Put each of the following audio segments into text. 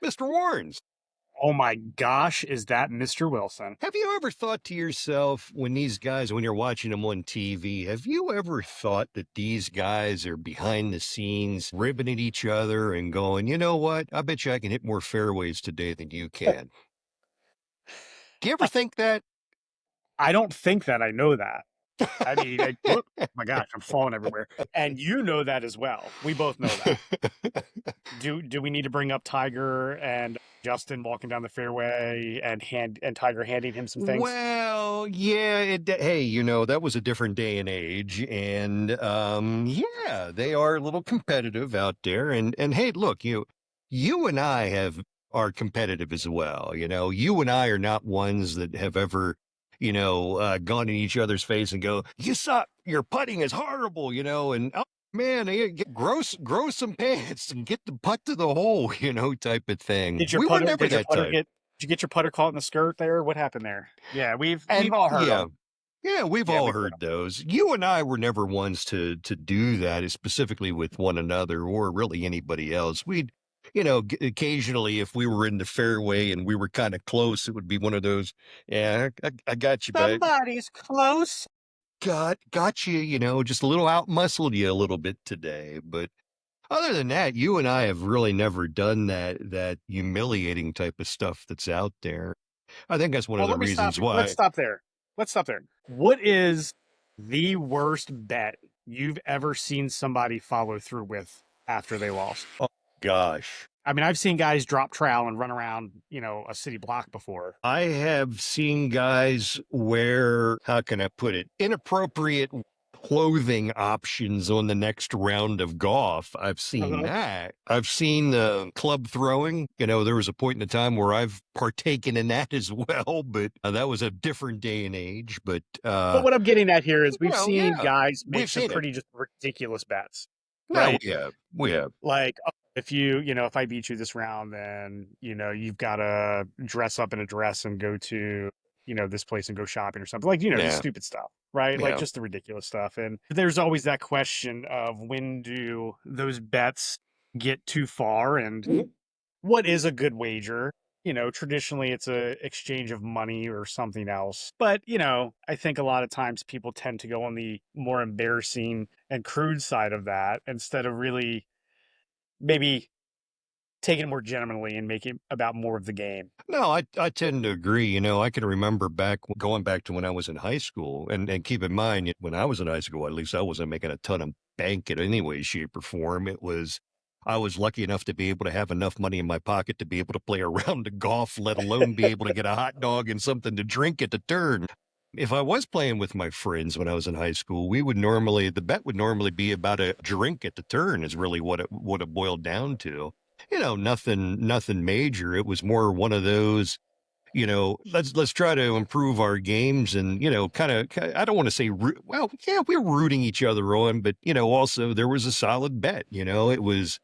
Mr. Warrens. Oh my gosh, is that Mr. Wilson? Have you ever thought to yourself when you're watching them on TV, have you ever thought that these guys are behind the scenes ribbing at each other and going, you know what? I bet you I can hit more fairways today than you can. Do you ever think that? I don't think that I know that. I mean, look, oh my gosh, I'm falling everywhere. And you know that as well. We both know that. Do we need to bring up Tiger and Justin walking down the fairway and Tiger handing him some things? Well, yeah, hey, that was a different day and age. And yeah, they are a little competitive out there. And hey, look, you and I are competitive as well. You and I are not ones that have ever, gone in each other's face and go, you suck, your putting is horrible, and oh man, grow some pants and get the putt to the hole, type of thing. Did your We were putter never did your that putter type. get did you get your putter caught in the skirt there? What happened there? Yeah, we've And all heard yeah, them. yeah, we've Yeah, all we've heard heard those. You and I were never ones to do that, specifically with one another or really anybody else. We'd, occasionally if we were in the fairway and we were kind of close, it would be one of those, yeah, I got you, babe. somebody's close. Got you, just a little out muscled you a little bit today. But other than that, you and I have really never done that humiliating type of stuff that's out there. I think that's one of Well, the let me stop reasons you. Let's why. stop there. Let's stop there. What is the worst bet you've ever seen somebody follow through with after they lost? Oh gosh. I mean, I've seen guys drop trowel and run around, a city block before. I have seen guys wear, how can I put it, inappropriate clothing options on the next round of golf. I've seen Uh-huh. that. I've seen club throwing. There was a point in the time where I've partaken in that as well, but that was a different day and age. But, But what I'm getting at here is we've seen yeah, guys make we've some seen it. pretty just ridiculous bets, No, right? yeah, we have. Like, oh, if I beat you this round, then, you've got to dress up in a dress and go to, this place and go shopping or something like, just Yeah, stupid stuff, right? Like yeah. just the ridiculous stuff. And there's always that question of when do those bets get too far and what is a good wager? Traditionally it's a exchange of money or something else. But, I think a lot of times people tend to go on the more embarrassing and crude side of that instead of really maybe take it more gentlemanly and make it about more of the game. No, I tend to agree. I can remember going back to when I was in high school, and keep in mind when I was in high school, at least I wasn't making a ton of bank in any way, shape, or form. I was lucky enough to be able to have enough money in my pocket to be able to play a round of golf, let alone be able to get a hot dog and something to drink at the turn. If I was playing with my friends when I was in high school, the bet would normally be about a drink at the turn is really what it boiled down to. Nothing major. It was more one of those, let's try to improve our games and, kind of, I don't want to say, well, yeah, we're rooting each other on, but, also there was a solid bet, it was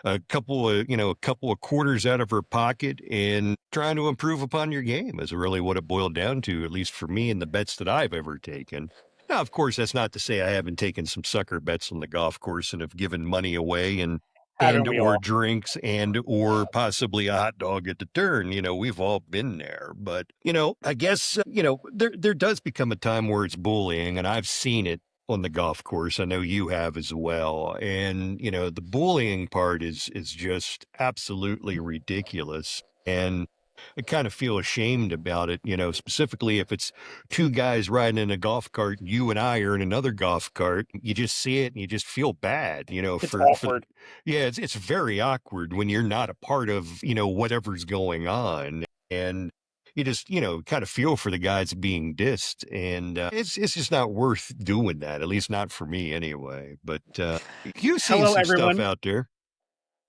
a couple of quarters out of her pocket and trying to improve upon your game is really what it boiled down to, at least for me and the bets that I've ever taken. Now, of course, that's not to say I haven't taken some sucker bets on the golf course and have given money away and Haven't we or all? drinks and or possibly a hot dog at the turn. We've all been there. But, I guess, there does become a time where it's bullying, and I've seen it on the golf course. I know you have as well. And, the bullying part is just absolutely ridiculous. And I kind of feel ashamed about it, specifically if it's two guys riding in a golf cart, you and I are in another golf cart. You just see it and you just feel bad, It's for awkward. yeah, it's very awkward when you're not a part of, whatever's going on. And you just, kind of feel for the guys being dissed. And it's just not worth doing that, at least not for me anyway. But you've seen Hello, some stuff everyone. out there.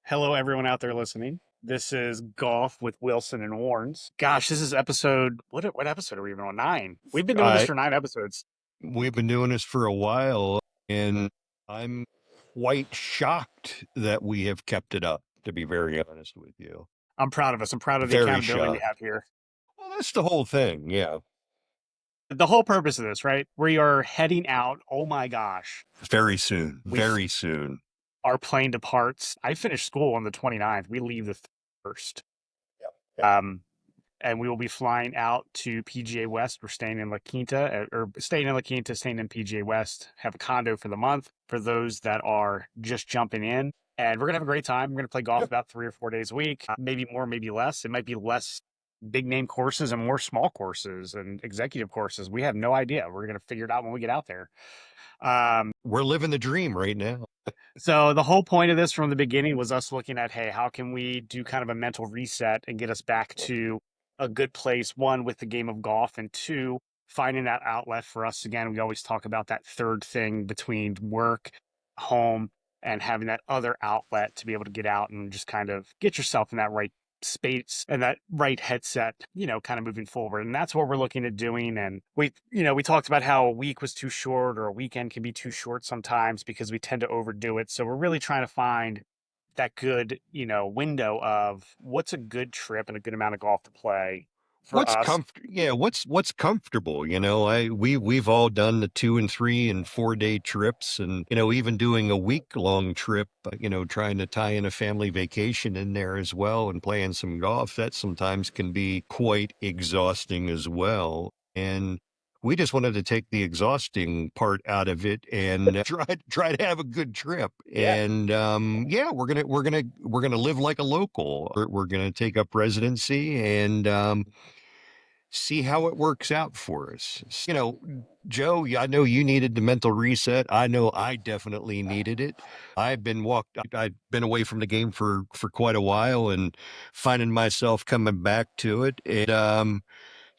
Hello, everyone out there listening. This is Golf with Wilson and Warns. Gosh, this is episode, what episode are we even on? 9. We've been doing this I for 9 episodes. We've been doing this for a while, and I'm quite shocked that we have kept it up, to be very honest with you. I'm proud of us. I'm proud of the Very accountability we shocked. have here. Well, that's the whole thing. Yeah. The whole purpose of this, right? We are heading out. Oh my gosh. Very soon. We Very soon. Our plane departs. I finished school on the 29th. We leave the 1st. Um, and we will be flying out to PGA West. We're staying in La Quinta, or staying in La Quinta, staying in PGA West. Have a condo for the month for those that are just jumping in. And we're gonna have a great time. We're gonna play golf about 3 or 4 days a week, maybe more, maybe less. It might be less big name courses and more small courses and executive courses. We have no idea. We're gonna figure it out when we get out there. Um, We're living the dream right now. so the whole point of this from the beginning was us looking at, hey, how can we do kind of a mental reset and get us back to a good place, one, with the game of golf, and two, finding that outlet for us. Again, we always talk about that third thing between work, home, and having that other outlet to be able to get out and just kind of get yourself in that right space and that right headset, kind of moving forward. And that's what we're looking at doing. And we talked about how a week was too short, or a weekend can be too short sometimes because we tend to overdo it. So we're really trying to find that good, window of what's a good trip and a good amount of golf to play for us. What's comfortable, we've all done the 2 and 3 and 4 day trips, and even doing a week long trip, trying to tie in a family vacation in there as well and playing some golf, that sometimes can be quite exhausting as well. And we just wanted to take the exhausting part out of it and try to have a good trip. Yeah. And yeah, we're gonna live like a local. We're gonna take up residency and see how it works out for us. Joe, I know you needed the mental reset. I know I definitely needed it. I've been away from the game for quite a while and finding myself coming back to it. And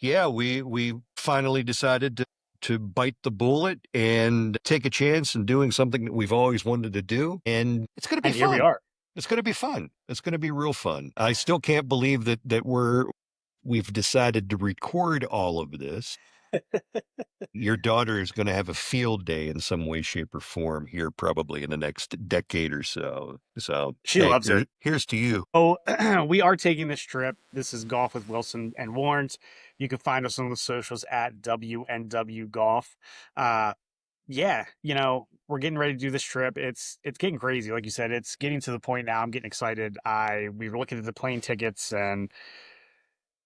yeah, we finally decided to bite the bullet and take a chance in doing something that we've always wanted to do. And it's going to be And here we fun. are. It's going to be fun. It's going to be real fun. I still can't believe that we've decided to record all of this. Your daughter is going to have a field day in some way, shape, or form here, probably in the next decade or so. So, She hey, loves it. here's to you. Oh, we are taking this trip. This is Golf with Wilson and Warrant. You can find us on the socials at WNW Golf. Uh, yeah, we're getting ready to do this trip. It's getting crazy, like you said. It's getting to the point now. I'm getting excited. We were looking at the plane tickets, and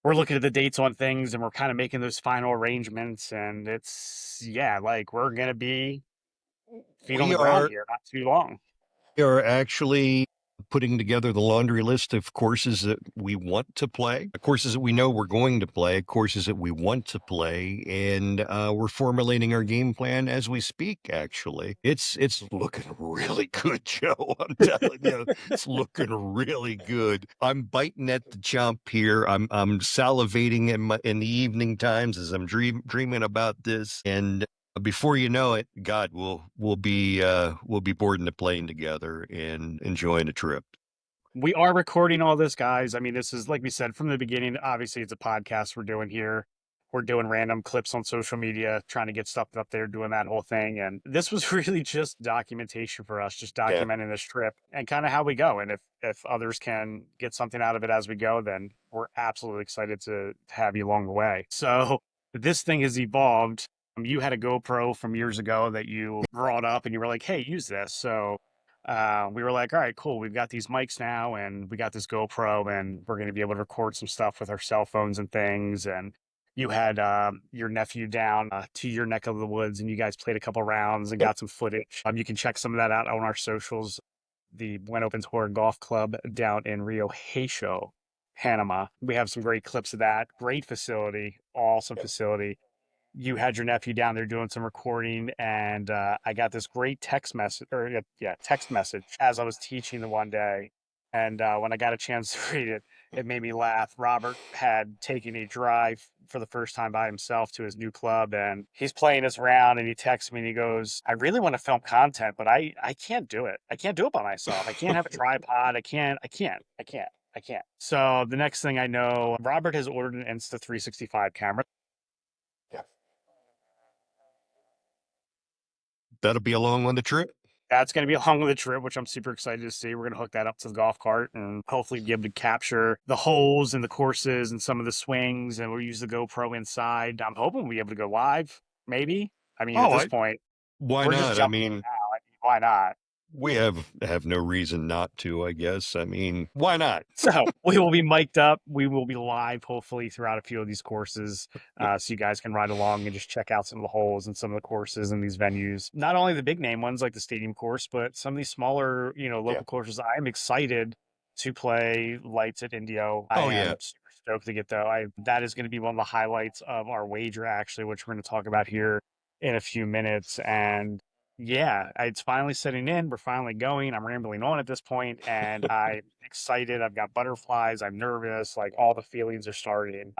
we're looking at the dates on things, and we're kind of making those final arrangements. And it's yeah, like we're gonna be feet on We the ground are here, not too long. We are actually putting together the laundry list of courses that we want to play, courses that we know we're going to play, courses that we want to play, and we're formulating our game plan as we speak. Actually, it's looking really good, Joe. I'm telling you, it's looking really good. I'm biting at the chomp here. I'm salivating in the evening times as I'm dreaming about this, and before you know it, God, we'll be boarding the plane together and enjoying the trip. We are recording all this, guys. I mean, this is like we said from the beginning. Obviously, it's a podcast we're doing here. We're doing random clips on social media, trying to get stuff up there, doing that whole thing. And this was really just documentation for us, just Yeah. documenting this trip and kind of how we go. And if others can get something out of it as we go, then we're absolutely excited to have you along the way. So this thing has evolved. You had a GoPro from years ago that you brought up, and you were like, "Hey, use this." So we were like, all right, cool. We've got these mics now, and we got this GoPro, and we're going to be able to record some stuff with our cell phones and things. And you had your nephew down to your neck of the woods, and you guys played a couple rounds and got some footage. You can check some of that out on our socials. The Buen Open Tour Golf Club down in Rio Hacho, Panama. We have some great clips of that. Great facility, awesome facility. You had your nephew down there doing some recording, and I got this great text message, or yeah, text message as I was teaching the one day. And when I got a chance to read it, it made me laugh. Robert had taken a drive for the first time by himself to his new club, and he's playing this round, and he texts me and he goes, "I really want to film content, but I can't do it. I can't do it by myself. I can't have a tripod. I can't." So the next thing I know, Robert has ordered an Insta 365 camera. That'll be along on the trip. That's going to be along with the trip, which I'm super excited to see. We're going to hook that up to the golf cart and hopefully be able to capture the holes and the courses and some of the swings. And we'll use the GoPro inside. I'm hoping we'll be able to go live, maybe. I mean, at Oh, this point, why we're just not? I jumping in mean, now. I mean, why not? we have no reason not to, I guess. I mean, why not? So we will be mic'd up. We will be live, hopefully, throughout a few of these courses, so you guys can ride along and just check out some of the holes and some of the courses in these venues. Not only the big name ones like the stadium course, but some of these smaller, Yeah. local courses. I am excited to play lights at Indio. I Oh yeah. am super stoked to get though. I That is going to be one of the highlights of our wager, actually, which we're going to talk about here in a few minutes. And yeah, it's finally setting in. We're finally going. I'm rambling on at this point, and I'm excited. I've got butterflies. I'm nervous. Like all the feelings are starting.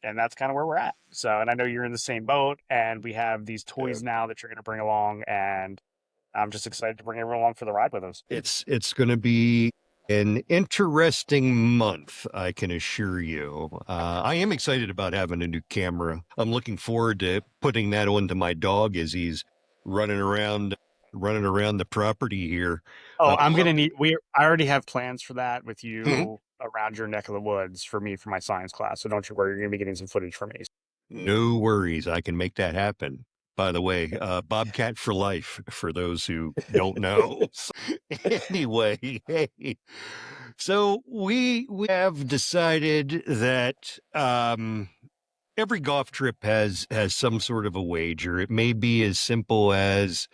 And that's kind of where we're at. So, and I know you're in the same boat, and we have these Yeah. toys now that you're going to bring along, and I'm just excited to bring everyone along for the ride with us. It's going to be an interesting month, I can assure you. I am excited about having a new camera. I'm looking forward to putting that onto my dog as he's running around, running around the property here. Oh, Uh, I'm gonna need. I already have plans for that with Mhm. you around your neck of the woods for me for my science class. So don't you worry. You're gonna be getting some footage from me. No worries, I can make that happen. By the way, Bobcat for life, for those who don't know. Anyway, hey, so we have decided that every golf trip has some sort of a wager. It may be as simple as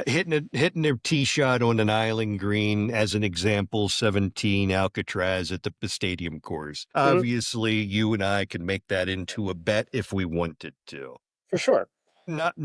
hitting a tee shot on an island green, as an example, 17 Alcatraz at the stadium course. Mhm. Obviously, you and I can make that into a bet if we wanted to. For sure. Not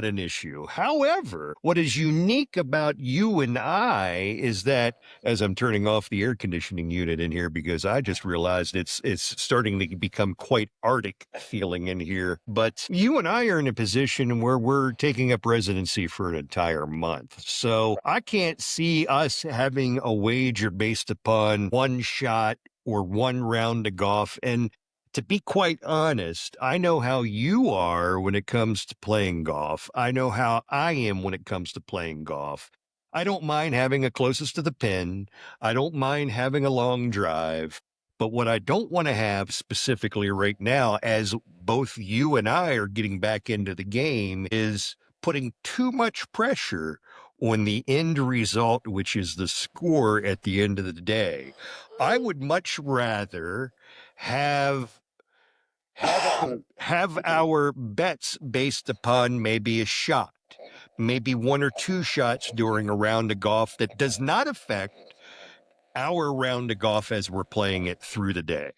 an issue. However, what is unique about you and I is that, as I'm turning off the air conditioning unit in here because I just realized it's starting to become quite arctic feeling in here. But you and I are in a position where we're taking up residency for an entire month. So I can't see us having a wager based upon one shot or one round of golf. And to be quite honest, I know how you are when it comes to playing golf. I know how I am when it comes to playing golf. I don't mind having a closest to the pin. I don't mind having a long drive. But what I don't want to have specifically right now, as both you and I are getting back into the game, is putting too much pressure on the end result, which is the score at the end of the day. I would much rather have have our bets based upon maybe a shot, maybe one or two shots during a round of golf that does not affect our round of golf as we're playing it through the day.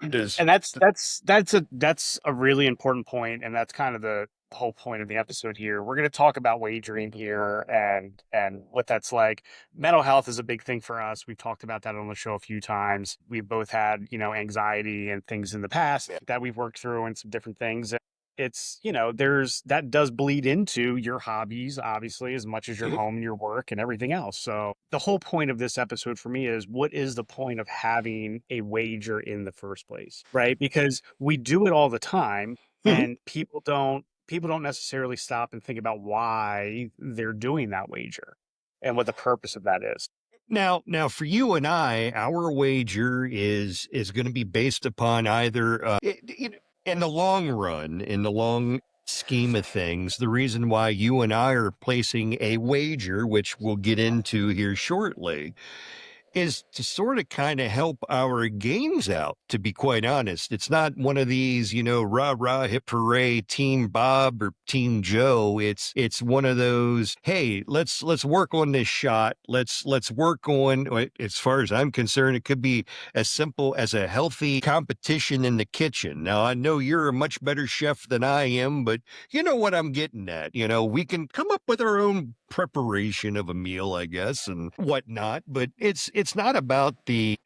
Does And that's a really important point, and that's kind of the whole point of the episode here. We're going to talk about wagering here and what that's like. Mental health is a big thing for us. We've talked about that on the show a few times. We've both had, anxiety and things in the past that we've worked through and some different things. It's, there's that does bleed into your hobbies, obviously, as much as your home and your work and everything else. So, the whole point of this episode for me is what is the point of having a wager in the first place, right? Because we do it all the time and people don't necessarily stop and think about why they're doing that wager and what the purpose of that is. now for you and I, our wager is going to be based upon either in the long run, in the long scheme of things, the reason why you and I are placing a wager, which we'll get into here shortly, is to sort of kind of help our games out, to be quite honest. It's not one of these, rah rah hip hooray team Bob or team Joe. It's one of those, hey, let's work on this shot. Let's work on, as far as I'm concerned, it could be as simple as a healthy competition in the kitchen. Now I know you're a much better chef than I am, but you know what I'm getting at. We can come up with our own preparation of a meal, I guess, and whatnot. But it's not about the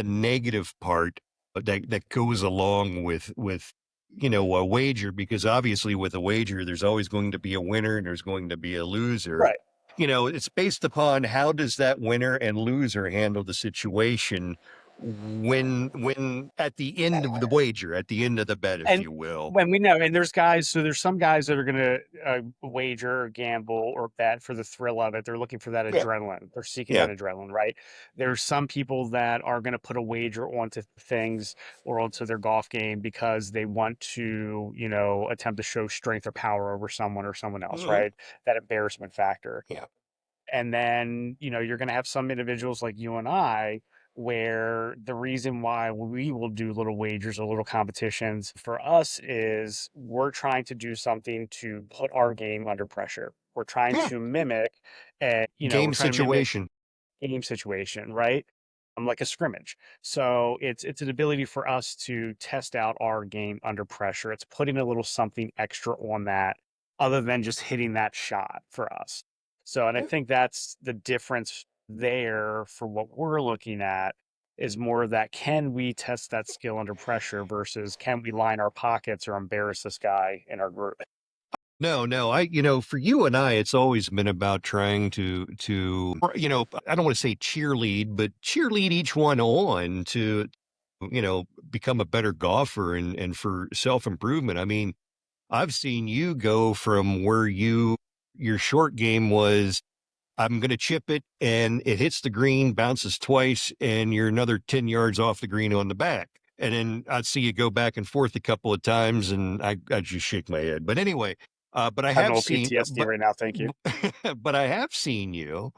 negative part that goes along with a wager, because obviously with a wager there's always going to be a winner and there's going to be a loser. Right. It's based upon how does that winner and loser handle the situation when at the end of the wager, at the end of the bet, if And you will. when we know, and there's some guys that are going to wager or gamble or bet for the thrill of it. They're looking for that Yeah. adrenaline. They're seeking Yeah. that adrenaline, right? There's some people that are going to put a wager onto things or onto their golf game because they want to, attempt to show strength or power over someone or someone else, Mhm. right? That embarrassment factor. Yeah. And then, you're going to have some individuals like you and I where the reason why we will do little wagers or little competitions for us is we're trying to do something to put our game under pressure. We're trying Yeah. to mimic and we're Game trying to mimic situation. game situation, right? Like a scrimmage. So it's an ability for us to test out our game under pressure. It's putting a little something extra on that other than just hitting that shot for us. So, and I think that's the difference there for what we're looking at is more of that can we test that skill under pressure versus can we line our pockets or embarrass this guy in our group? No, no, for you and I, it's always been about trying to, I don't want to say cheerlead, but cheerlead each one on to, become a better golfer and for self-improvement. I mean, I've seen you go from where your short game was, I'm going to chip it and it hits the green, bounces twice, and you're another 10 yards off the green on the back. And then I'd see you go back and forth a couple of times and I just shake my head. But anyway, but I Having a have little seen, PTSD right now, thank you. but I have seen you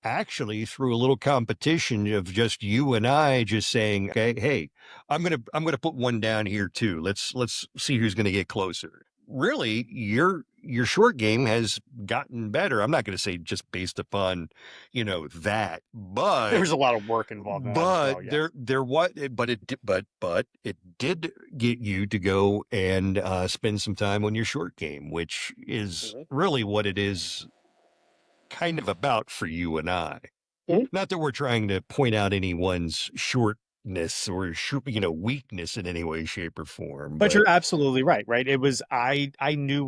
actually through a little competition of just you and I just saying, okay, hey, I'm gonna put one down here too. Let's see who's gonna get closer. Really, your short game has gotten better. I'm not gonna say just based upon, that, There but was a lot of work involved in that as but well, there yes. there what but it did get you to go and spend some time on your short game, which is Mhm. really what it is kind of about for you and I. Not that we're trying to point out anyone's shortness or weakness in any way, shape, or form, But but you're absolutely right, right? It was I knew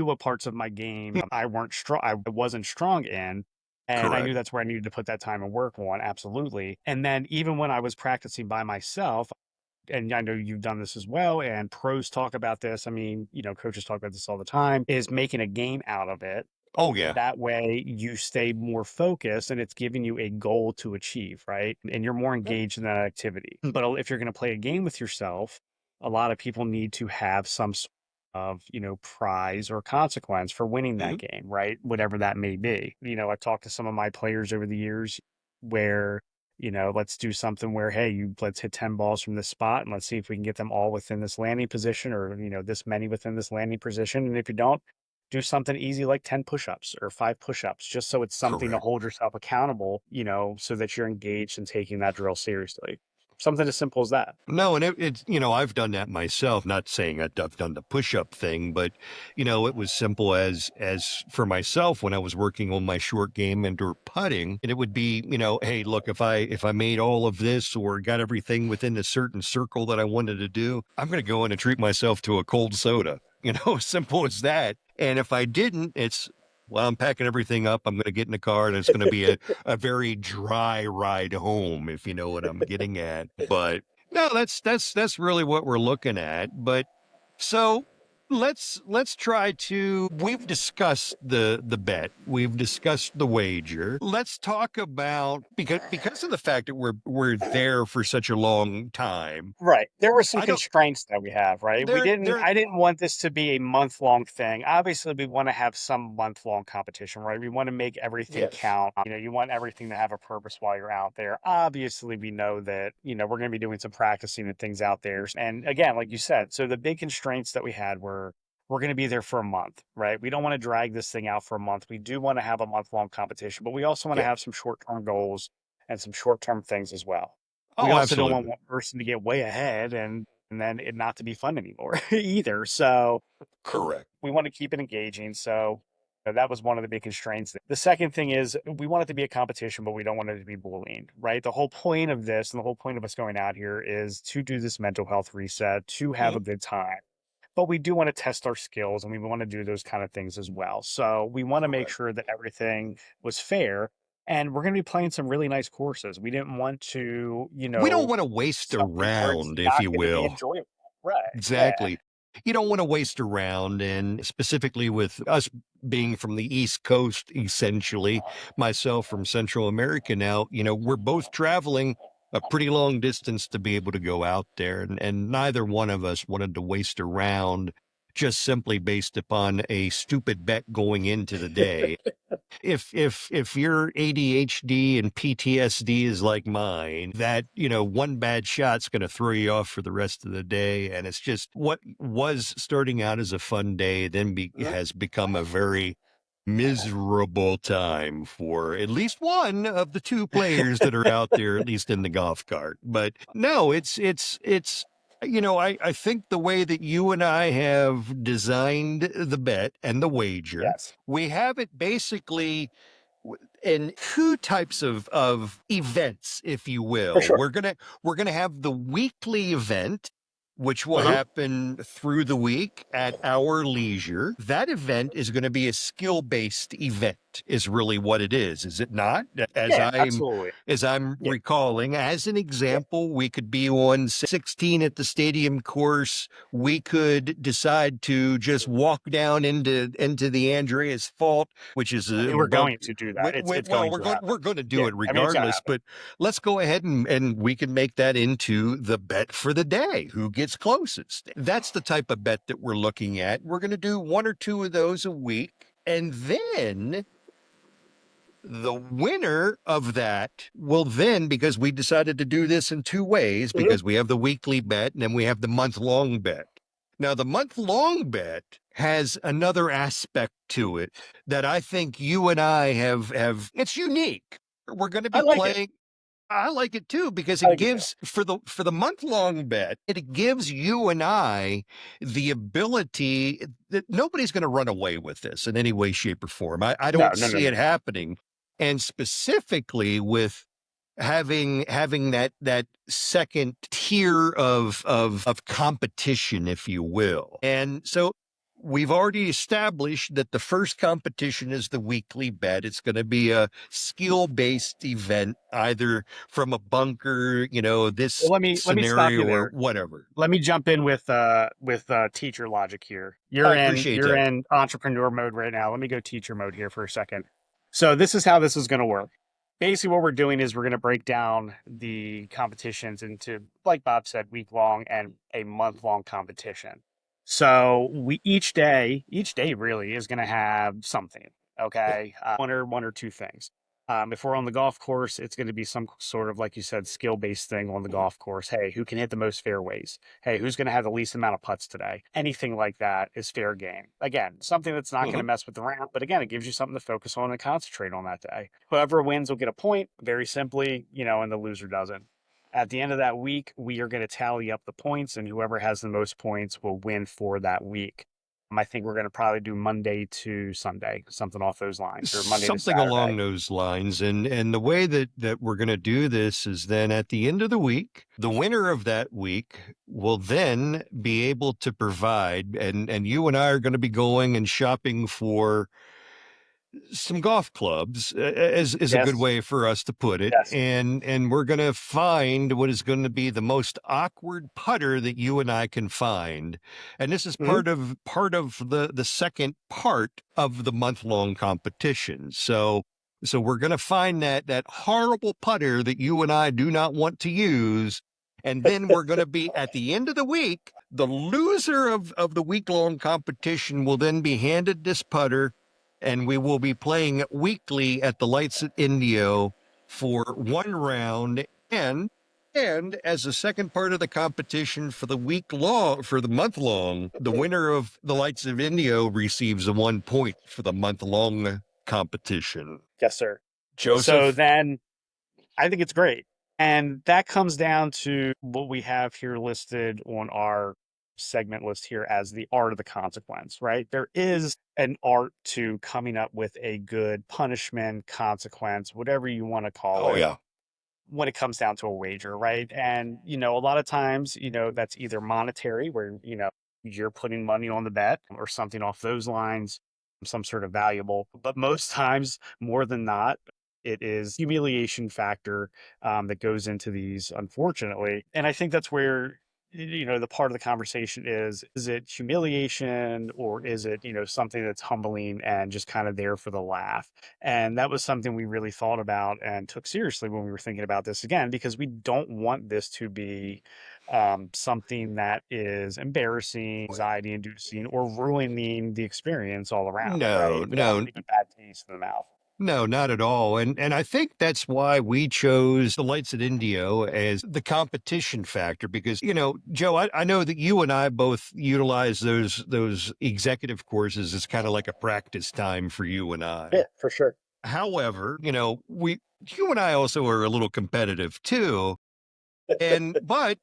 what parts of my game I wasn't strong in, and I knew correct. that's where I needed to put that time and work on, absolutely. And then even when I was practicing by myself, and I know you've done this as well, and pros talk about this. I mean, coaches talk about this all the time, is making a game out of it. Oh yeah, That way you stay more focused and it's giving you a goal to achieve, right? And you're more engaged in that activity. But if you're going to play a game with yourself, a lot of people need to have some sort of, prize or consequence for winning that mhm, game, right? Whatever that may be. I've talked to some of my players over the years where, let's do something where, hey, let's hit 10 balls from this spot and let's see if we can get them all within this landing position or, this many within this landing position. And if you don't, do something easy like 10 push-ups or 5 push-ups, just so it's something to correct. hold yourself accountable, so that you're engaged in taking that drill seriously. Something as simple as that. No, and it's, I've done that myself, not saying I've done the push-up thing, but, it was simple as for myself when I was working on my short game and or putting, and it would be, hey, look, if I made all of this or got everything within a certain circle that I wanted to do, I'm going to go in and treat myself to a cold soda, simple as that. And if I didn't, it's, well, I'm packing everything up. I'm going to get in the car and it's going to be a very dry ride home, if you know what I'm getting at. But no, that's really what we're looking at. But so let's try to we've discussed the bet. We've discussed the wager. Let's talk about because of the fact that we're there for such a long time. Right. There were some I don't constraints that we have, right? there I didn't want this to be a month-long thing. Obviously, we want to have some month-long competition, right? We want to make everything yes. count. You want everything to have a purpose while you're out there. Obviously, we know that, we're going to be doing some practicing and things out there. And again, like you said, so the big constraints that we had were we're going to be there for a month, right? We don't want to drag this thing out for a month. We do want to have a month-long competition, but we also want to Yeah. have some short-term goals and some short-term things as well. We Oh, also don't want absolutely. one person to get way ahead and then it not to be fun anymore either. So Correct. we want to keep it engaging. So that was one of the big constraints. The second thing is we want it to be a competition, but we don't want it to be bullying, right? The whole point of this and the whole point of us going out here is to do this mental health reset, to have Mhm. a good time. But we do want to test our skills and we want to do those kind of things as well. So we want to make Correct. sure that everything was fair. And we're going to be playing some really nice courses. We didn't want to, We don't want to do waste a something where it's round, if not you going to be will. enjoyable. Right. Yeah. Exactly. You don't want to waste around, and specifically with us being from the East Coast, essentially, myself from Central America now, we're both traveling a pretty long distance to be able to go out there, and neither one of us wanted to waste around just simply based upon a stupid bet going into the day. If your ADHD and PTSD is like mine, that, one bad shot's going to throw you off for the rest of the day. And it's just what was starting out as a fun day then Mhm. has become a very miserable time for at least one of the two players that are out there, at least in the golf cart. But no, I think the way that you and I have designed the bet and the wager, Yes, we have it basically in two types of events, if you for will. sure. We're gonna have the weekly event, which will Hmm. happen through the week at our leisure. That event is going to be a skill-based event, is really what it is it not? As Yeah, I'm absolutely. as I'm Yeah, recalling, as an yeah. example, we could be on 16 at the stadium course. We could decide to just walk down into the Andreas Fault, which is I a mean, we're bump. going to do that. It's Well, going we're to going happen. we're going to do Yeah, it I mean, it's gonna regardless. happen. But let's go ahead and we can make that into the bet for the day. Who gets closest? That's the type of bet that we're looking at. We're going to do one or two of those a week, and then the winner of that will then, because we decided to do this in two ways, Mhm. because we have the weekly bet and then we have the month long bet. Now, the month long bet has another aspect to it that I think you and I have it's unique. We're going to I be like it. playing. I like it too because I it like it too. gives for the month long bet, it gives you and I the ability that nobody's going to run away with this in any way, shape, or form. I No, don't no, no, see no, it no. happening. And specifically with having that second tier of competition, if you will. And so we've already established that the first competition is the weekly bet. It's going to be a skill based event, either from a bunker, Well, this let me stop scenario you or there. whatever. Let me jump in with teacher logic here. I You're in appreciate you're that. in entrepreneur mode right now. Let me go teacher mode here for a second. So this is how this is going to work. Basically, what we're doing is we're going to break down the competitions into, like Bob said, week long and a month long competition. So we each day really is going to have something. Okay, one or two things. If we're on the golf course, it's going to be some sort of, like you said, skill based thing on the golf course. Hey, who can hit the most fairways? Hey, who's going to have the least amount of putts today? Anything like that is fair game. Again, something that's not going to Mhm. mess with the round, but again, it gives you something to focus on and concentrate on that day. Whoever wins will get a point, very simply, and the loser doesn't. At the end of that week, we are going to tally up the points, and whoever has the most points will win for that week. I think we're going to probably do Monday to Sunday, something off those lines, or Monday to Something Saturday. along those lines. And the way that we're going to do this is then at the end of the week, the winner of that week will then be able to provide, and you and I are going to be going and shopping for some golf clubs, is a good Yes, way for us to put it. yes. And we're going to find what is going to be the most awkward putter that you and I can find. And this is Hmm. part of the second part of the month-long competition. So we're going to find that horrible putter that you and I do not want to use. And then we're going to be at the end of the week, the loser of the week-long competition will then be handed this putter, and we will be playing weekly at the Lights at Indio for one round. And as the second part of the competition for the month long, the winner of the Lights of Indio receives a 1 point for the month long competition. Yes, sir. So Joseph? then I think it's great. And that comes down to what we have here listed on our segment list here as the art of the consequence, right? There is an art to coming up with a good punishment, consequence, whatever you want to call Oh it, yeah. when it comes down to a wager, right? And, a lot of times, that's either monetary, where, you're putting money on the bet or something off those lines, some sort of valuable. But most times, more than not, it is humiliation factor that goes into these, unfortunately. And I think that's where the part of the conversation is it humiliation or is it, something that's humbling and just kind of there for the laugh? And that was something we really thought about and took seriously when we were thinking about this again, because we don't want this to be something that is embarrassing, anxiety inducing, or ruining the experience all around, No, right? We don't want to no, make a bad taste in the mouth. no, not at all. And I think that's why we chose the lights at Indio as the competition factor because, Joe, I know that you and I both utilize those executive courses as kind of like a practice time for you and Yeah, I. for sure. However, we you and I also are a little competitive too. And but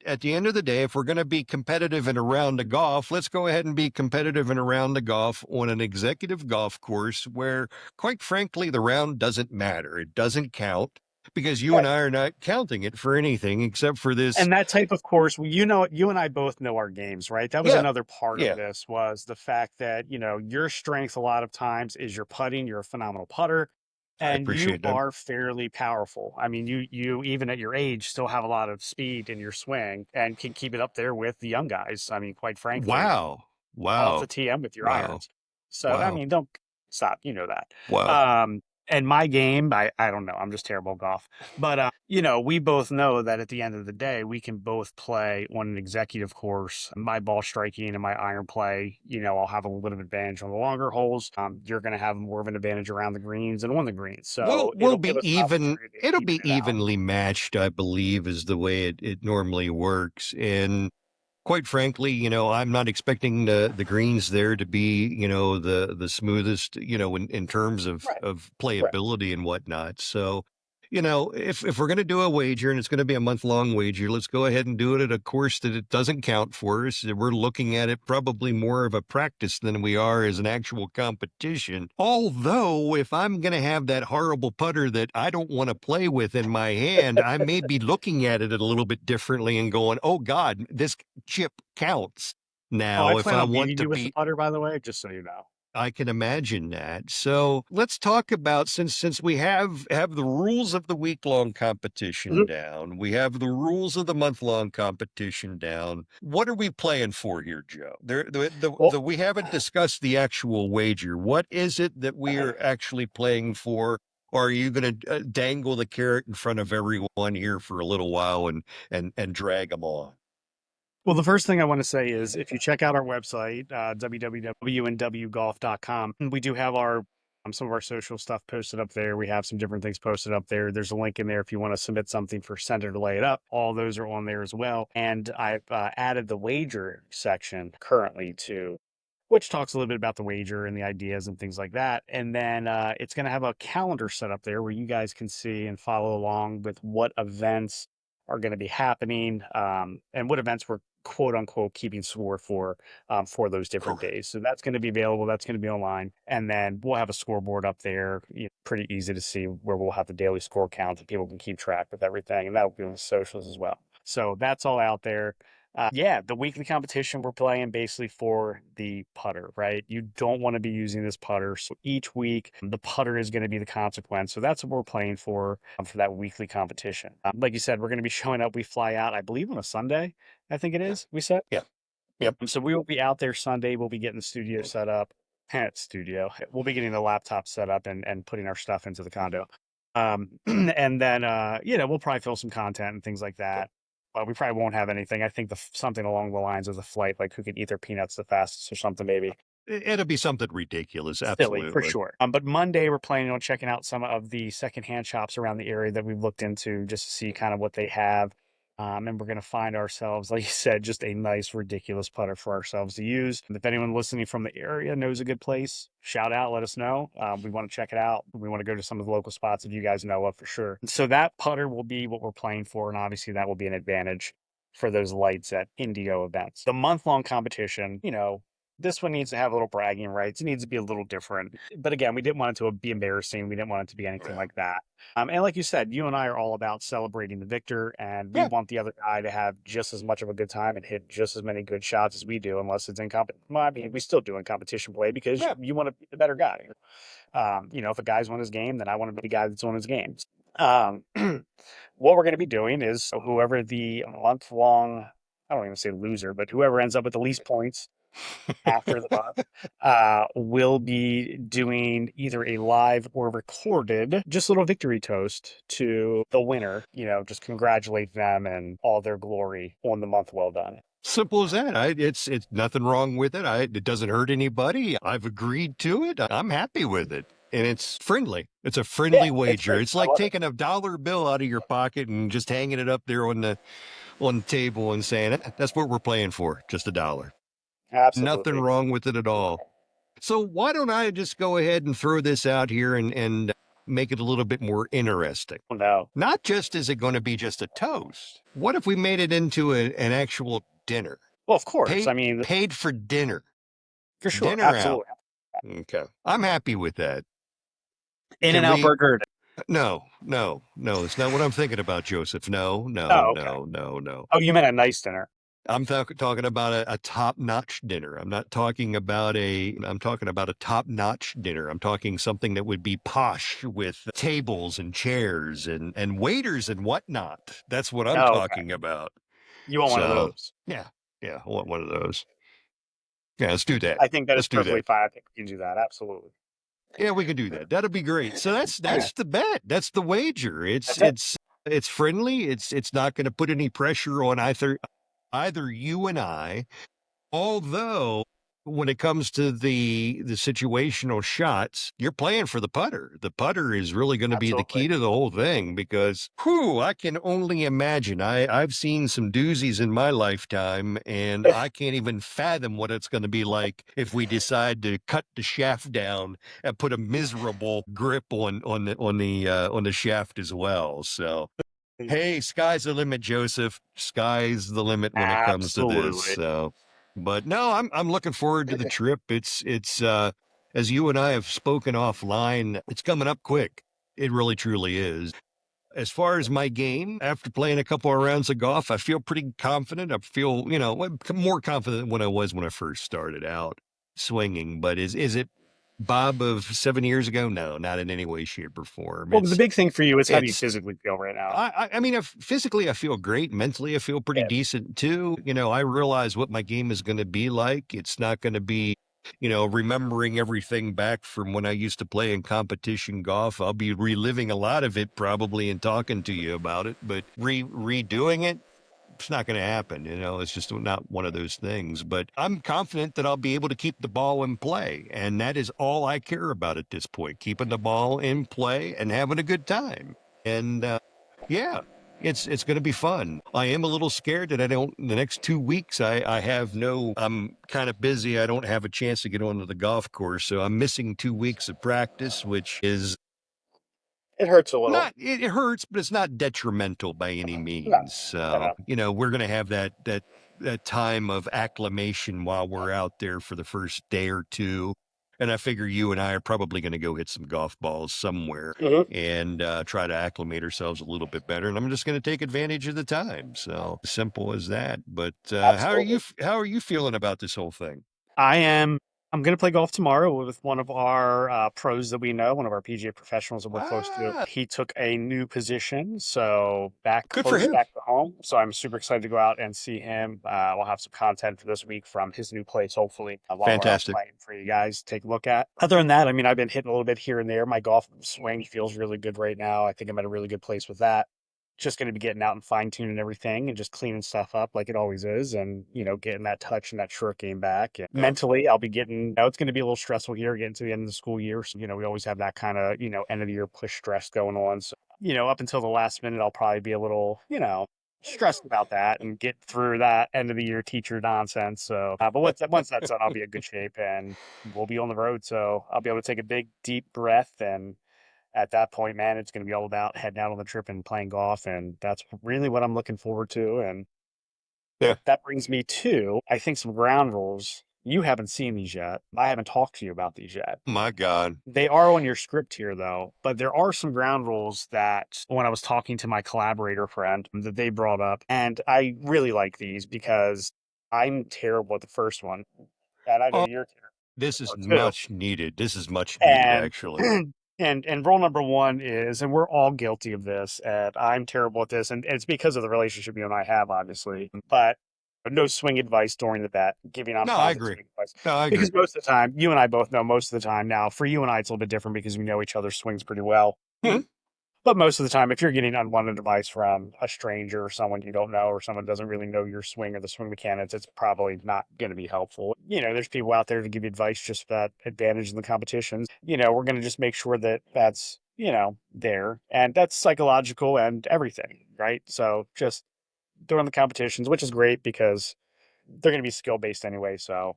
at the end of the day, if we're going to be competitive in a round of golf, let's go ahead and be competitive in a round of golf on an executive golf course where, quite frankly, the round doesn't matter. It doesn't count because you and Right. I are not counting it for anything except for this. And that type of course, you and I both know our games, right? That was Yeah, another part of yeah, this was the fact that, your strength a lot of times is your putting. You're a phenomenal putter I and you appreciate that. are fairly powerful. I mean, you even at your age still have a lot of speed in your swing and can keep it up there with the young guys. I mean, quite frankly, Wow, off the wow, TM with your wow, irons. So, I wow, mean, don't stop, you know that. wow. And my game, I don't know, I'm just terrible at golf. But we both know that at the end of the day, we can both play on an executive course. My ball striking and my iron play, I'll have a little bit of advantage on the longer holes. You're going to have more of an advantage around the greens and on the greens. We'll So we'll it'll be give us an even. opportunity to It'll even be it out. evenly matched, I believe, is the way it normally works. And quite frankly, I'm not expecting the greens there to be, the smoothest, in terms of Right. Right. playability and whatnot. So, if we're gonna do a wager and it's gonna be a month-long wager, let's go ahead and do it at a course that it doesn't count for us. We're looking at it probably more of a practice than we are as an actual competition. Although, if I'm gonna have that horrible putter that I don't want to play with in my hand, I may be looking at it a little bit differently and going, "Oh God, this chip counts." Oh, I Now, if plan I on want beating to you with the beat, putter, by the way, just so you know. I can imagine that. So let's talk about since we have the rules of the week-long competition Mhm. down, we have the rules of the month-long competition down. What are we playing for here, Joe? Well, We haven't discussed the actual wager. What is it that we are actually playing for? Or are you going to dangle the carrot in front of everyone here for a little while and drag them on? Well, the first thing I want to say is if you check out our website, www.wnwgolf.com, we do have our some of our social stuff posted up there. We have some different things posted up there. There's a link in there if you want to submit something for Sender to lay it up. All those are on there as well. And I've added the wager section currently to which talks a little bit about the wager and the ideas and things like that. And then it's going to have a calendar set up there where you guys can see and follow along with what events are going to be happening and what events we're quote unquote keeping score for those different days. So that's going to be available. That's going to be online, and then we'll have a scoreboard up there. Pretty easy to see where we'll have the daily score count and people can keep track with everything, and that'll be on the socials as well. So that's all out there. Yeah, the weekly competition we're playing basically for the putter, right? You don't want to be using this putter. So each week, the putter is going to be the consequence. So that's what we're playing for that weekly competition. Like you said, we're going to be showing up. We fly out, I believe, on a Sunday, I think it is, we said. Yeah. Yep. So we will be out there Sunday. We'll be getting the studio set up. Studio. We'll be getting the laptop set up and putting our stuff into the condo. And then we'll probably fill some content and things like that. But we probably won't have anything. I think something along the lines of the flight, like who can eat their peanuts the fastest or something, maybe. It'll be something ridiculous. Silly for Absolutely. sure. But Monday we're planning on checking out some of the secondhand shops around the area that we've looked into just to see kind of what they have. And we're going to find ourselves, like you said, just a nice, ridiculous putter for ourselves to use. And if anyone listening from the area knows a good place, shout out, let us know. We want to check it out. We want to go to some of the local spots that you guys know of for sure. So that putter will be what we're playing for. And obviously that will be an advantage for those lights at Indio events. The month long competition, this one needs to have a little bragging rights. It needs to be a little different. But again, we didn't want it to be embarrassing. We didn't want it to be anything Yeah. like that. And like you said, you and I are all about celebrating the victor, and we Yeah. want the other guy to have just as much of a good time and hit just as many good shots as we do, unless it's in competition. Well, I mean, we still do in competition play because Yeah. you want to be the better guy. If a guy's on his game, then I want to be the guy that's on his game. Um, what we're going to be doing is whoever the month long I don't even say loser, but whoever ends up with the least points after the month, will be doing either a live or recorded, just a little victory toast to the winner. Just congratulate them and all their glory on the month well done. Simple as that. It's nothing wrong with it. It doesn't hurt anybody. I've agreed to it. I'm happy with it. And it's friendly. It's a Yeah, friendly it's wager. great. It's I like love it. taking a dollar bill out of your pocket and just hanging it up there on the table and saying, That's what we're playing for, just a dollar." Nothing Absolutely. wrong with it at all. So why don't I just go ahead and throw this out here and make it a little bit more interesting? Oh, no. Not just is it going to be just a toast. What if we made it into an actual dinner? Well, of course. Paid I mean, paid for dinner. for sure. Dinner out. Absolutely. Okay. I'm happy with that. In and Can out we burger. No, no, no. It's not what I'm thinking about, Joseph. No, no, Oh, okay. no, no, no. Oh, you meant a nice dinner. I'm talking about a top-notch dinner. I'm talking about a top-notch dinner. I'm talking something that would be posh with tables and chairs and waiters and whatnot. That's what I'm Oh, okay. talking about. You want one of So, those. yeah, yeah, I want one of those. Yeah, let's do that. I think that is Let's do perfectly that. fine. I think we can do that. Absolutely. Yeah, we can do that. That'll be great. So that's the bet. That's the wager. It's That's it. it's it's friendly. It's not going to put any pressure on either you and I. Although, when it comes to the situational shots, you're playing for the putter. The putter is really going to be the Absolutely. key to the whole thing because, whew, I can only imagine. I've seen some doozies in my lifetime, and I can't even fathom what it's going to be like if we decide to cut the shaft down and put a miserable grip on the shaft as well. So, hey, sky's the limit, Joseph. Sky's the limit when it comes to this. Absolutely. So, but no, I'm looking forward to the trip. It's as you and I have spoken offline, it's coming up quick. It really truly is. As far as my game, after playing a couple of rounds of golf, I feel pretty confident. I feel, more confident than what I was when I first started out swinging. But is it Bob of 7 years ago? No, not in any way, shape, or form. Well, the big thing for you is how do you It's physically feel right now? I mean, physically, I feel great. Mentally, I feel pretty Yeah. decent too. I realize what my game is going to be like. It's not going to be, remembering everything back from when I used to play in competition golf. I'll be reliving a lot of it probably and talking to you about it, but redoing it, it's not going to happen. It's just not one of those things. But I'm confident that I'll be able to keep the ball in play. And that is all I care about at this point, keeping the ball in play and having a good time. And yeah, it's going to be fun. I am a little scared that the next 2 weeks, I have I'm kind of busy. I don't have a chance to get onto the golf course. So I'm missing 2 weeks of practice, which is It hurts a little. not it hurts, but it's not detrimental by any No, means. no, So, no. we're gonna have that time of acclimation while we're out there for the first day or two. And I figure you and I are probably gonna go hit some golf balls somewhere Hmm. and try to acclimate ourselves a little bit better. And I'm just gonna take advantage of the time. So simple as that. But Absolutely. how are you feeling about this whole thing? I am. I'm going to play golf tomorrow with one of our pros that we know, one of our PGA professionals that we're close to. Ah, He took a new position, so back good for close him. back to home. So I'm super excited to go out and see him. We'll have some content for this week from his new place, hopefully, while we're out Fantastic. playing for you guys to take a look at. Other than that, I mean, I've been hitting a little bit here and there. My golf swing feels really good right now. I think I'm at a really good place with that. Just going to be getting out and fine tuning everything and just cleaning stuff up like it always is, and getting that touch and that short game back. And mentally, I'll be getting. It's going to be a little stressful here, getting to the end of the school year. So we always have that kind of end of the year push stress going on. So up until the last minute, I'll probably be a little stressed about that and get through that end of the year teacher nonsense. So, but once that's done, I'll be in good shape and we'll be on the road. So I'll be able to take a big deep breath and at that point, man, it's going to be all about heading out on the trip and playing golf. And that's really what I'm looking forward to. And Yeah. that brings me to, I think, some ground rules. You haven't seen these yet. I haven't talked to you about these yet. My God. They are on your script here, though, but there are some ground rules that when I was talking to my collaborator friend that they brought up, and I really like these because I'm terrible at the first one, and I know Oh, you're this is terrible too. much needed. This is much needed, And actually. and rule number one is, and we're all guilty of this, and I'm terrible at this, and it's because of the relationship you and I have, obviously. But No swing advice during the bet, giving on No, I positive agree. swing advice. No, I agree. Because most of the time, you and I both know most of the time now, for you and I, it's a little bit different because we know each other's swings pretty well. Mhm. But most of the time, if you're getting unwanted advice from a stranger or someone you don't know or someone doesn't really know your swing or the swing mechanics, it's probably not going to be helpful. There's people out there to give you advice just for that advantage in the competitions. We're going to just make sure that that's, there. And that's psychological and everything, right? So just during the competitions, which is great because they're going to be skill based anyway. So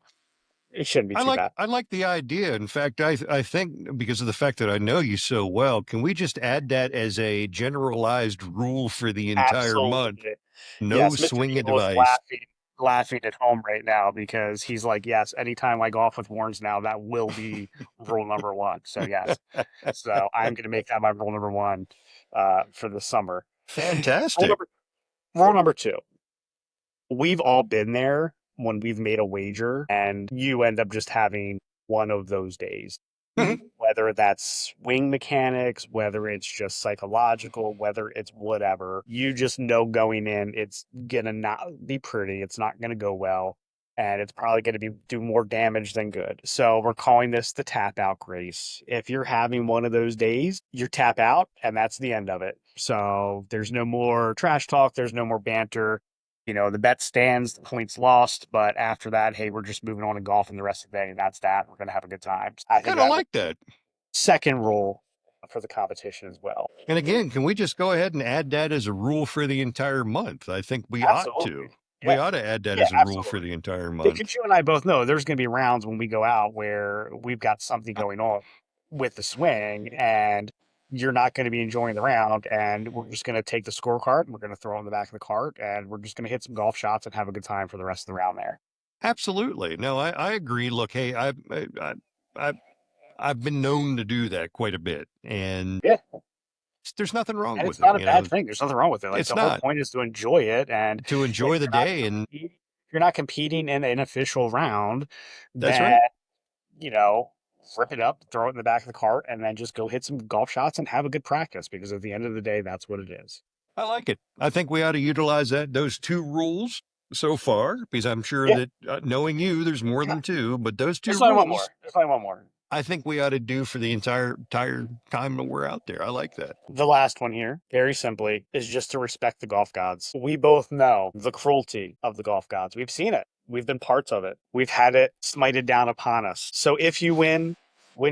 it shouldn't be I too like bad. I like the idea. In fact, I think because of the fact that I know you so well, can we just add that as a generalized rule for the entire month? Absolutely. No Yes, Mr. swing Eagle is advice. laughing at home right now because he's like, yes, anytime I golf with Warrens now, that will be rule number one. So yes. So I'm gonna make that my rule number one for the summer. Rule Fantastic. number rule number two. We've all been there when we've made a wager and you end up just having one of those days. Mhm. Whether that's swing mechanics, whether it's just psychological, whether it's whatever, you just know going in, it's gonna not be pretty. It's not gonna go well. And it's probably going to be do more damage than good. So we're calling this the tap out grace. If you're having one of those days, you tap out and that's the end of it. So there's no more trash talk. There's no more banter. The bet stands, the points lost, but after that, hey, we're just moving on to golf and the rest of the day, and that's that. We're going to have a good time. I think Kind of that would like that. second rule for the competition as well. And again, can we just go ahead and add that as a rule for the entire month? I think we ought Absolutely. to. We Yeah. ought to add that Yeah, as a rule for absolutely. the entire month. Because you and I both know there's going to be rounds when we go out where we've got something going on with the swing and you're not going to be enjoying the round and we're just going to take the scorecard and we're going to throw it in the back of the cart and we're just going to hit some golf shots and have a good time for the rest of the round there. Absolutely. No, I agree. Look, hey, I I've been known to do that quite a bit, and Yeah. there's nothing wrong And with it's it. not a bad thing. There's nothing wrong with it. Like It's the whole not point is to enjoy it. And to if enjoy the you're not day, and competing, if you're not competing in an official round, that's then, right. you know, rip it up, throw it in the back of the cart, and then just go hit some golf shots and have a good practice because at the end of the day, that's what it is. I like it. I think we ought to utilize those two rules so far, because I'm sure Yeah. that knowing you, there's more than two, but those two There's only one rules more. There's only one more. I think we ought to do for the entire time that we're out there. I like that. The last one here, very simply, is just to respect the golf gods. We both know the cruelty of the golf gods. We've seen it. We've been parts of it. We've had it smited down upon us. So if you win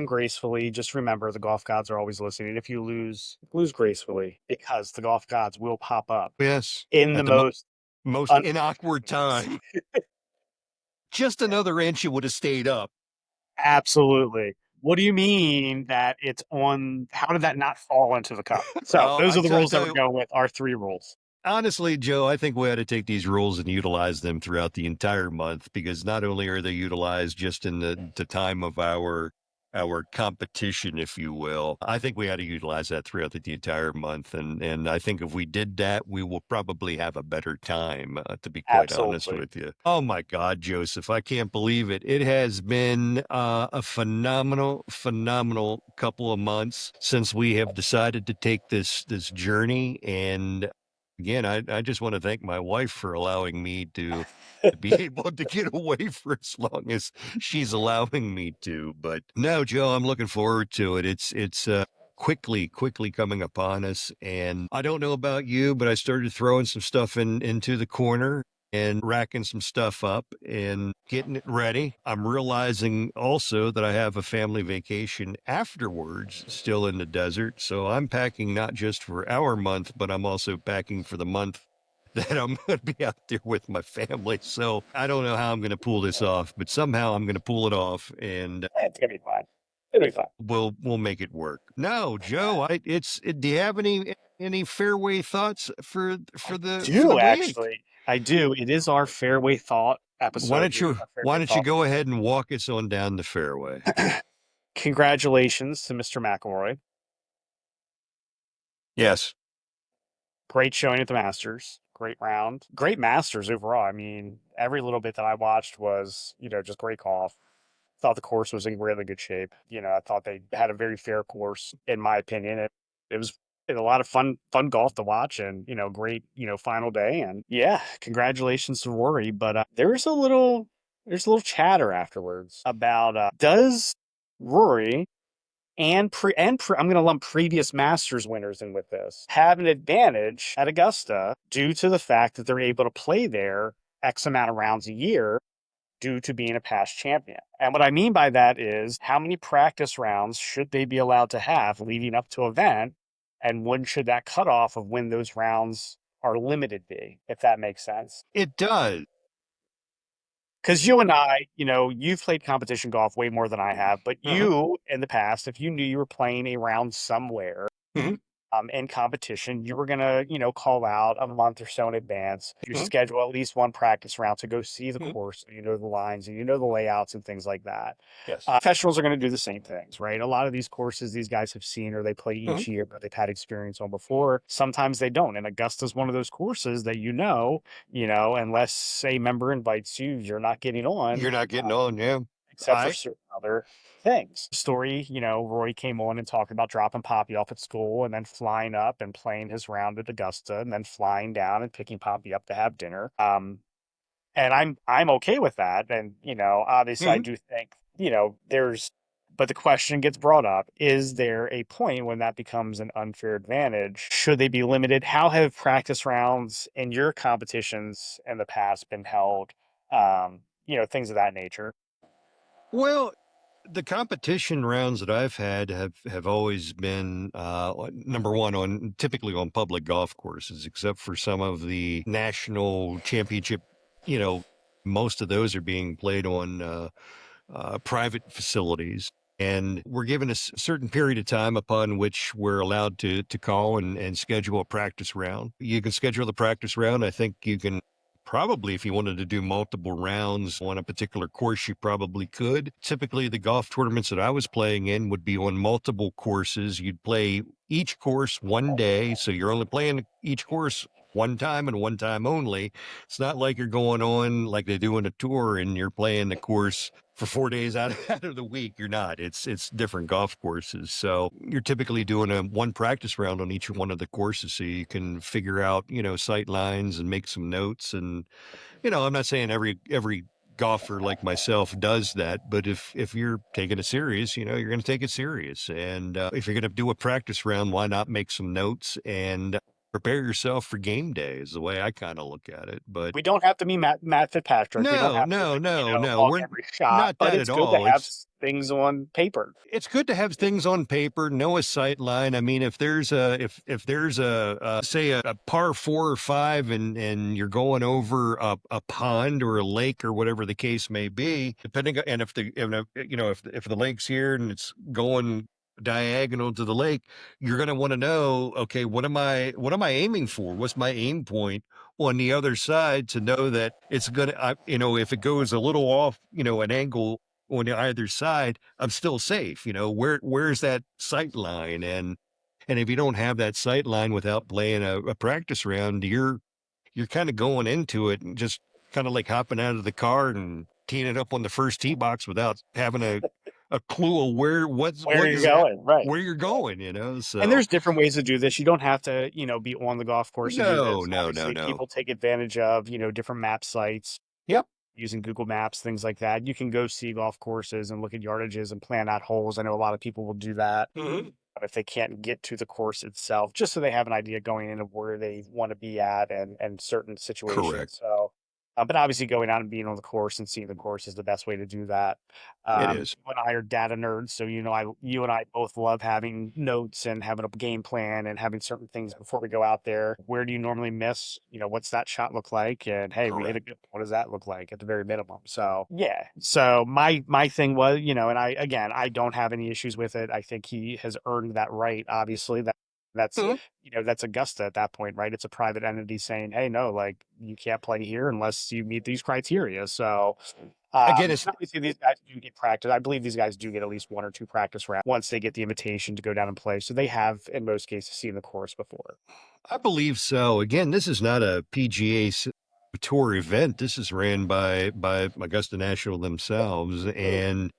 gracefully. Just remember the golf gods are always listening. If you lose gracefully because the golf gods will pop up Yes, in the at the most most un- inawkward time. Just another inch, you would have stayed up. Absolutely. What do you mean that it's on? How did that not fall into the cup? So Oh, those are the I rules that tell we're you, going with. Our three rules. honestly, Joe, I think we ought to take these rules and utilize them throughout the entire month because not only are they utilized just in the time of our competition, if you will, I think we ought to utilize that throughout the entire month. And I think if we did that, we will probably have a better time, to be quite honest Absolutely. with you. Oh my God, Joseph, I can't believe it. It has been a phenomenal couple of months since we have decided to take this journey. And again, I just want to thank my wife for allowing me to be able to get away for as long as she's allowing me to. But no, Joe, I'm looking forward to it. It's quickly coming upon us. And I don't know about you, but I started throwing some stuff into the corner and racking some stuff up and getting it ready. I'm realizing also that I have a family vacation afterwards, still in the desert. So I'm packing not just for our month, but I'm also packing for the month that I'm going to be out there with my family. So I don't know how I'm going to pull this off, but somehow I'm going to pull it off, and It's gonna be fine. It'll be fine. we'll make it work. No, Joe, do you have any fairway thoughts I for the do week? actually. I do. It is our fairway thought episode here. Our Why fairway don't you thought. go ahead and walk us on down the fairway? Congratulations to Mr. McElroy. Yes. Great showing at the Masters. Great round. Great Masters overall. I mean, every little bit that I watched was, just great golf. Thought the course was in really good shape. I thought they had a very fair course, in my opinion. It was a lot of fun golf to watch, and great final day. And yeah, congratulations to Rory. But there's a little chatter afterwards about does Rory I'm going to lump previous Masters winners in with this, have an advantage at Augusta due to the fact that they're able to play there X amount of rounds a year due to being a past champion. And what I mean by that is how many practice rounds should they be allowed to have leading up to an event? And when should that cutoff of when those rounds are limited be, if that makes sense? It does. Because you and I, you've played competition golf way more than I have, but Uh-huh. you in the past, if you knew you were playing a round somewhere, Mhm. in competition, you were gonna, call out a month or so in advance. You Mhm. schedule at least one practice round to go see the Mhm. course, so you know the lines and you know the layouts and things like that. Yes. Professionals are going to do the same things, right? A lot of these courses these guys have seen or they play Mhm. each year, but they've had experience on before. Sometimes they don't. And Augusta's one of those courses that unless a member invites you, you're not getting on. You're not getting on, yeah. Except for I certain other things. Story, Roy came on and talked about dropping Poppy off at school and then flying up and playing his round at Augusta and then flying down and picking Poppy up to have dinner. And I'm okay with that. And, obviously I Mhm. do think, but the question gets brought up, is there a point when that becomes an unfair advantage? Should they be limited? How have practice rounds in your competitions in the past been held? Things of that nature. Well, the competition rounds that I've had have always been number one on typically on public golf courses, except for some of the national championship. You know, most of those are being played on private facilities. And we're given a certain period of time upon which we're allowed to call and schedule a practice round. You can schedule the practice round. I think you can probably, if you wanted to do multiple rounds on a particular course, you probably could. Typically, the golf tournaments that I was playing in would be on multiple courses. You'd play each course one day. So you're only playing each course one time and one time only. It's not like you're going on like they do in a tour and you're playing the course for 4 days out of the week. You're not. It's different golf courses. So you're typically doing a one practice round on each one of the courses so you can figure out, sight lines and make some notes. And, I'm not saying every golfer like myself does that, but if you're taking it serious, you're going to take it serious. And if you're going to do a practice round, why not make some notes and prepare yourself for game day is the way I kind of look at it. But We don't have to be Matt Fitzpatrick. We don't no, have to, no, no, no, hog we're every shot, not but that at it's good to all. have things on paper. It's good to have things on paper, know a sight line. I mean, if there's a say a par 4 or 5 and you're going over a pond or a lake or whatever the case may be, depending and if the if the lake's here and it's going diagonal to the lake, you're going to want to know, okay, what am I aiming for? What's my aim point on the other side to know that it's going to, if it goes a little off, an angle on either side, I'm still safe. Where's that sight line? And if you don't have that sight line without playing a practice round, you're kind of going into it and just kind of like hopping out of the car and teeing it up on the first tee box without having a clue of Where you're going, right? where you're going, And so there's different ways to do this. You don't have to, be on the golf course to do no, this. no, no, Obviously, no. people take advantage of, different map sites Yep. using Google Maps, things like that. You can go see golf courses and look at yardages and plan out holes. I know a lot of people will do that Mhm. if they can't get to the course itself, just so they have an idea going into where they want to be at and certain Correct. situations. So, but obviously, going out and being on the course and seeing the course is the best way to do that. It is. You and I are data nerds, so you and I both love having notes and having a game plan and having certain things before we go out there. Where do you normally miss? What's that shot look like? And hey, we hit a Correct. good. What does that look like at the very minimum? So yeah. So my thing was, and I don't have any issues with it. I think he has earned that right. Obviously, that's Mhm. that's Augusta at that point, right? It's a private entity saying, hey, no, like you can't play here unless you meet these criteria. So, Again, it's and obviously these guys do get practice. I believe these guys do get at least one or two practice rounds once they get the invitation to go down and play. So they have, in most cases, seen the course before. I believe so. Again, this is not a PGA tour event. This is ran by Augusta National themselves, and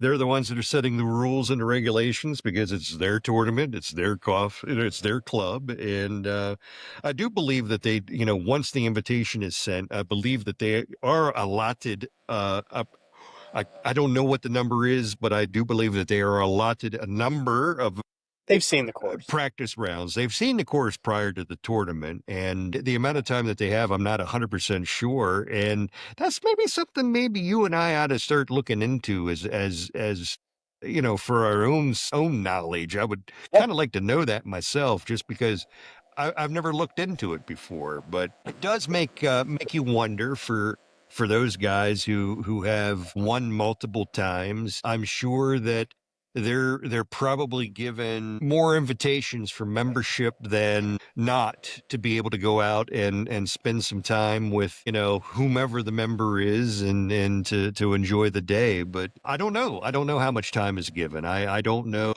they're the ones that are setting the rules and the regulations because it's their tournament, it's their it's their club, and I do believe that they, once the invitation is sent, I believe that they are allotted. I don't know what the number is, but I do believe that they are allotted a number of They've seen the course. practice rounds. They've seen the course prior to the tournament, and the amount of time that they have, I'm not 100% sure. And that's maybe something maybe you and I ought to start looking into as for our own knowledge. I would Yeah. kind of like to know that myself, just because I've never looked into it before. But it does make you wonder for those guys who have won multiple times. I'm sure that they're probably given more invitations for membership than not to be able to go out and spend some time with whomever the member is and to enjoy the day. But I don't know how much time is given. I don't know.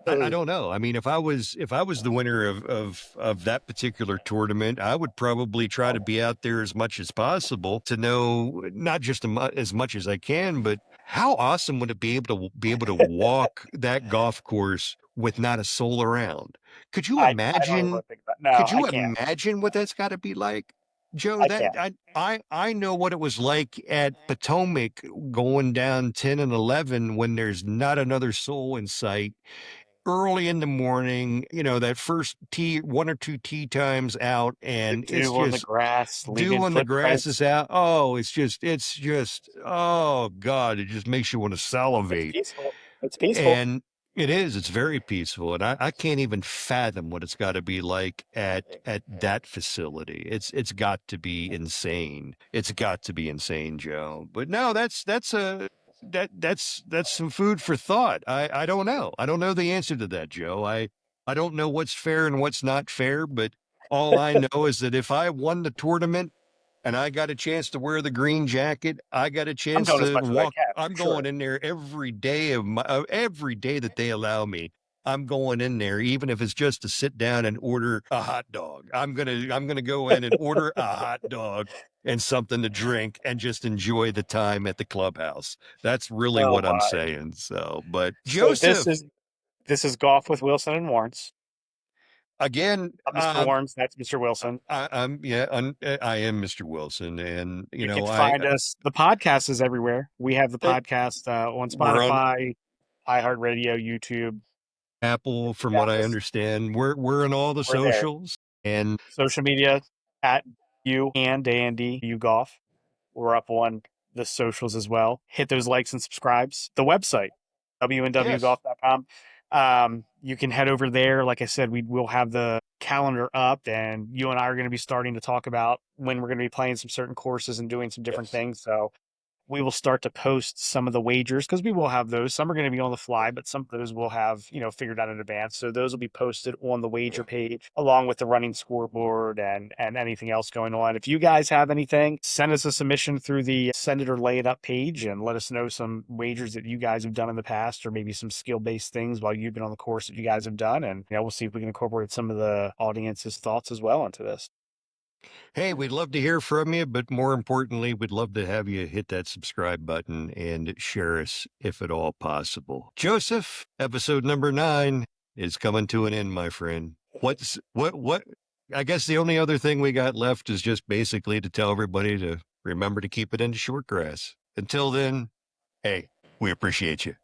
I Mm. don't know. I mean, if I was the winner of that particular tournament, I would probably try to be out there as much as possible to know not just as much as I can, but how awesome would it be able to walk that golf course with not a soul around? Could you I don't even imagine? think about. No, Could I you can't. imagine what that's got to be like, Joe? I That can't. I know what it was like at Potomac going down 10 and 11 when there's not another soul in sight early in the morning, that first tee, one or two tee times out, The and it's dew on the just grass, dew leaving on the grass footprints. is out. Oh, it's just, oh God, it just makes you want to It's salivate. peaceful. It's peaceful. And it's very peaceful. And I can't even fathom what it's got to be like at that facility. It's got to be insane. It's got to be insane, Joe. But no, that's some food for thought. I don't know. I don't know the answer to that, Joe. I don't know what's fair and what's not fair, but all I know is that if I won the tournament and I got a chance to wear the green jacket, I got a I'm chance doing as to much as I walk. can for I'm sure. going in there every day that they allow me. I'm going in there, even if it's just to sit down and order a hot dog. I'm gonna go in and order a hot dog and something to drink and just enjoy the time at the clubhouse. That's really Oh what I'm my. saying. So, but So this Joseph, is this is golf with Wilson and Warrens. again, Mr. Warrens, that's Mr. Wilson. I'm yeah, I am Mr. Wilson, and You can find us. The podcast is everywhere. We have the I podcast on we're on Spotify, iHeartRadio, YouTube. Apple, You from what got I us. understand. We're in all the We're there. socials, and Social media at you and Andy you golf. We're up on the socials as well. Hit those likes and subscribes. The website, yes, wnwgolf.com. You can head over there. Like I said, we will have the calendar up, and you and I are going to be starting to talk about when we're going to be playing some certain courses and doing some different yes. things. So we will start to post some of the wagers because we will have those. Some are going to be on the fly, but some of those will have, figured out in advance. So those will be posted on the wager page along with the running scoreboard and anything else going on. If you guys have anything, send us a submission through the send it or lay it up page and let us know some wagers that you guys have done in the past or maybe some skill based things while you've been on the course that you guys have done. And, we'll see if we can incorporate some of the audience's thoughts as well into this. Hey, we'd love to hear from you, but more importantly, we'd love to have you hit that subscribe button and share us if at all possible. Joseph, episode number 9 is coming to an end, my friend. What? I guess the only other thing we got left is just basically to tell everybody to remember to keep it into short grass. Until then, hey, we appreciate you.